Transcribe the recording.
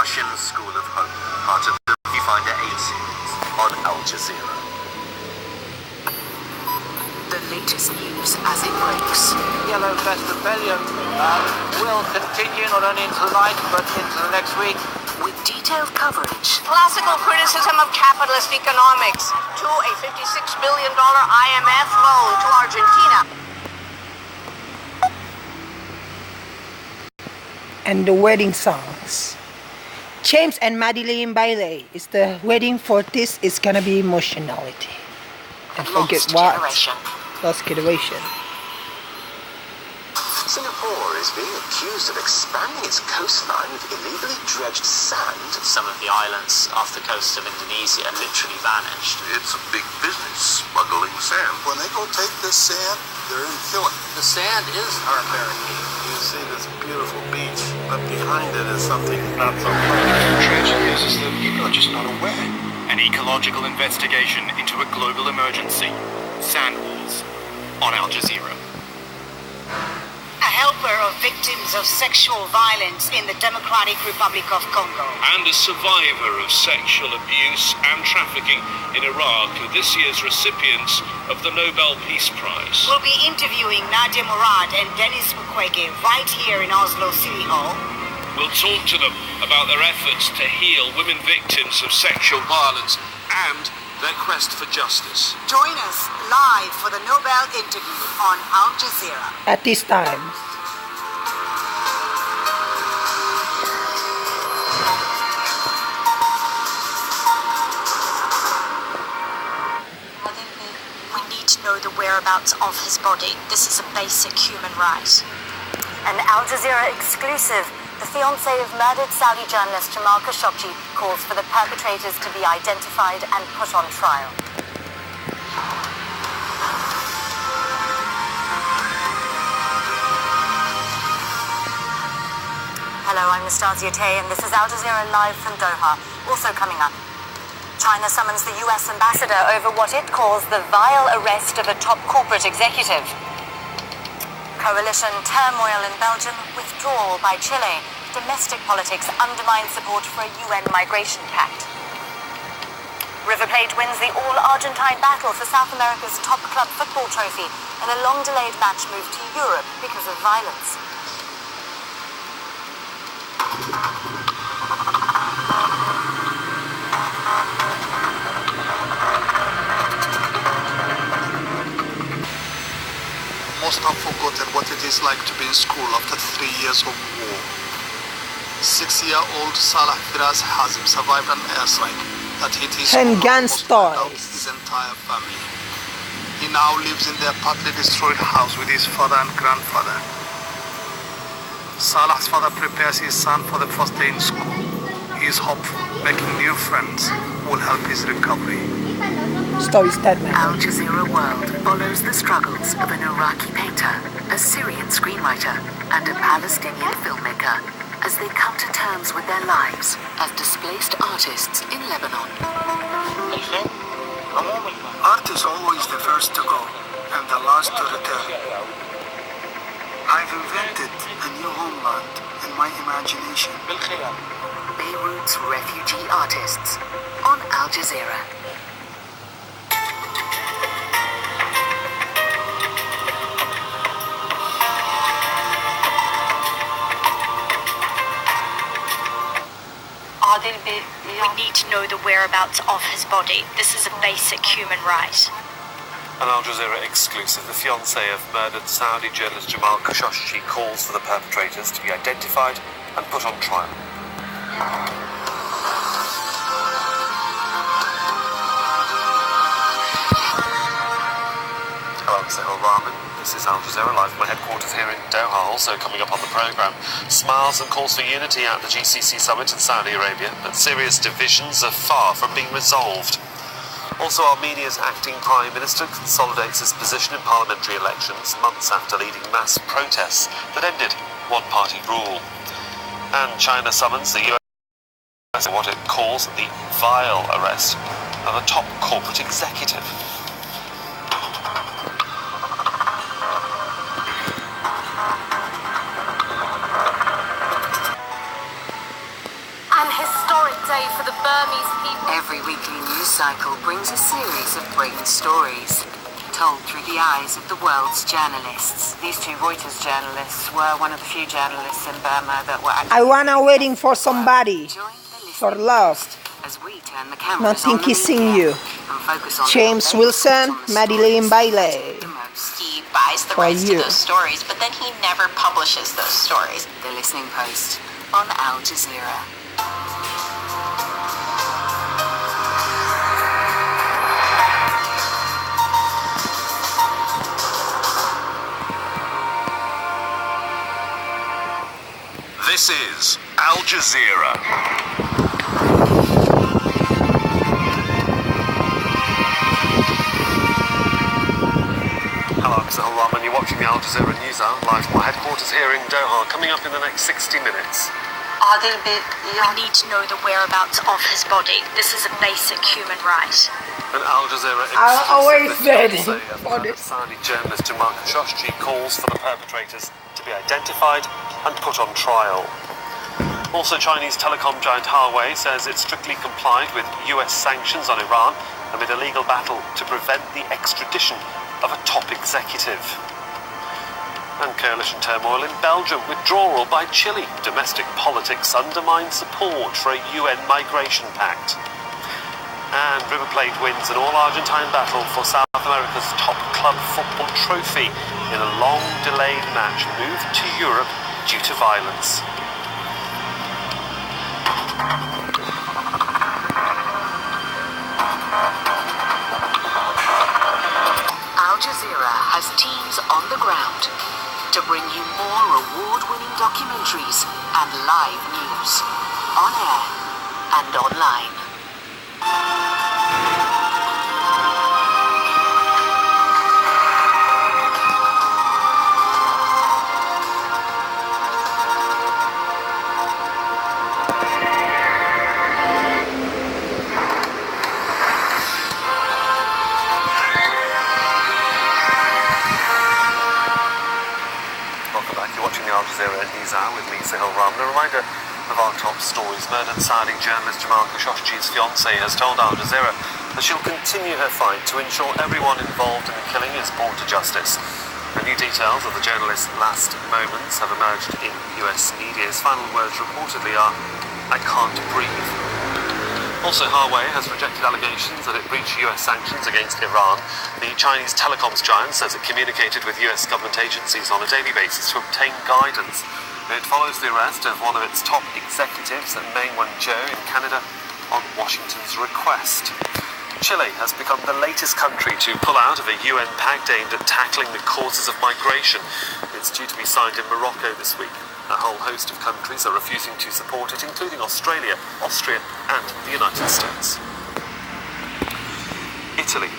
Russian School of Hope, part of the Viewfinder 8 series on Al Jazeera. The latest news as it breaks. Yellow Fest Rebellion will continue not only into the night but into the next week. With detailed coverage. Classical criticism of capitalist economics to a $56 billion IMF loan to Argentina. And the wedding songs. James and Madilyn Bailey is the wedding for this is gonna be emotionality. And forget what? Lost generation. Singapore is being accused of expanding its coastline with illegally dredged sand. Some of the islands off the coast of Indonesia literally vanished. It's a big business, smuggling sand. When they go take this sand, they're in killing. The sand is our barricade. You see this beautiful beach, but behind it is something not so pleasant. The tragedy is that people are just not aware. An ecological investigation into a global emergency. Sand wars on Al Jazeera. A helper of victims of sexual violence in the Democratic Republic of Congo. And a survivor of sexual abuse and trafficking in Iraq, this year's recipients of the Nobel Peace Prize. We'll be interviewing Nadia Murad and Denis Mukwege right here in Oslo City Hall. We'll talk to them about their efforts to heal women victims of sexual violence and their quest for justice. Join us live for the Nobel interview on Al Jazeera. At this time. We need to know the whereabouts of his body. This is a basic human right. An Al Jazeera exclusive. The fiancé of murdered Saudi journalist Jamal Khashoggi calls for the perpetrators to be identified and put on trial. Hello, I'm Nastasia Tay, and this is Al Jazeera live from Doha. Also coming up, China summons the US ambassador over what it calls the vile arrest of a top corporate executive. Coalition turmoil in Belgium, withdrawal by Chile. Domestic politics undermine support for a UN migration pact. River Plate wins the all-Argentine battle for South America's top club football trophy, and a long-delayed match moved to Europe because of violence. Most have forgotten what it is like to be in school after 3 years of war. 6-year-old Salah Firas has survived an airstrike that hit his Chen gun his entire family. He now lives in their partly destroyed house with his father and grandfather. Salah's father prepares his son for the first day in school. He is hopeful, making new friends who will help his recovery. Story's dead man. Al Jazeera World follows the struggles of an Iraqi painter, a Syrian screenwriter, and a Palestinian filmmaker as they come to terms with their lives as displaced artists in Lebanon. Art is always the first to go and the last to return. I've invented a new homeland in my imagination. Beirut's refugee artists on Al Jazeera. We need to know the whereabouts of his body. This is a basic human right. An Al Jazeera exclusive. The fiancé of murdered Saudi journalist Jamal Khashoggi calls for the perpetrators to be identified and put on trial. Hello, I'm Sahil Rahman. This is Al Jazeera live from my headquarters here in Doha. Also coming up on the programme, smiles and calls for unity at the GCC summit in Saudi Arabia, but serious divisions are far from being resolved. Also, Armenia's acting Prime Minister consolidates his position in parliamentary elections months after leading mass protests that ended one-party rule. And China summons the US for what it calls the vile arrest of a top corporate executive. news cycle brings a series of great stories, told through the eyes of the world's journalists. These two Reuters journalists were one of the few journalists in Burma that were I wanna waiting for somebody. For Lost. As we turn the cameras Nothing kissing you. James Wilson, Madilyn Bailey. He buys the rights to those stories, but then he never publishes those stories. The Listening Post on Al Jazeera. This is Al Jazeera. Hello, I'm Sahil Rahman. You're watching the Al Jazeera News Hour live from our headquarters here in Doha, coming up in the next 60 minutes. We need to know the whereabouts of his body. This is a basic human right. An Al Jazeera Saudi journalist Jamal Khashoggi calls for the perpetrators to be identified and put on trial. Also, Chinese telecom giant Huawei says it strictly complied with US sanctions on Iran amid a legal battle to prevent the extradition of a top executive. And coalition turmoil in Belgium, withdrawal by Chile. Domestic politics undermine support for a UN migration pact. And River Plate wins an all-Argentine battle for South America's top club football trophy in a long-delayed match moved to Europe due to violence. Al Jazeera has teams on the ground to bring you more award-winning documentaries and live news, on air and online. Al Jazeera News Hour with me, Sahil Rahman. A reminder of our top stories. Murdered Saudi journalist Jamal Khashoggi's fiancée has told Al Jazeera that she'll continue her fight to ensure everyone involved in the killing is brought to justice. The new details of the journalist's last moments have emerged in US media. His final words reportedly are, "I can't breathe." Also, Huawei has rejected allegations that it breached US sanctions against Iran. The Chinese telecoms giant says it communicated with US government agencies on a daily basis to obtain guidance. It follows the arrest of one of its top executives, Meng Wanzhou, in Canada on Washington's request. Chile has become the latest country to pull out of a UN pact aimed at tackling the causes of migration. It's due to be signed in Morocco this week. A whole host of countries are refusing to support it, including Australia, Austria, and the United States. Italy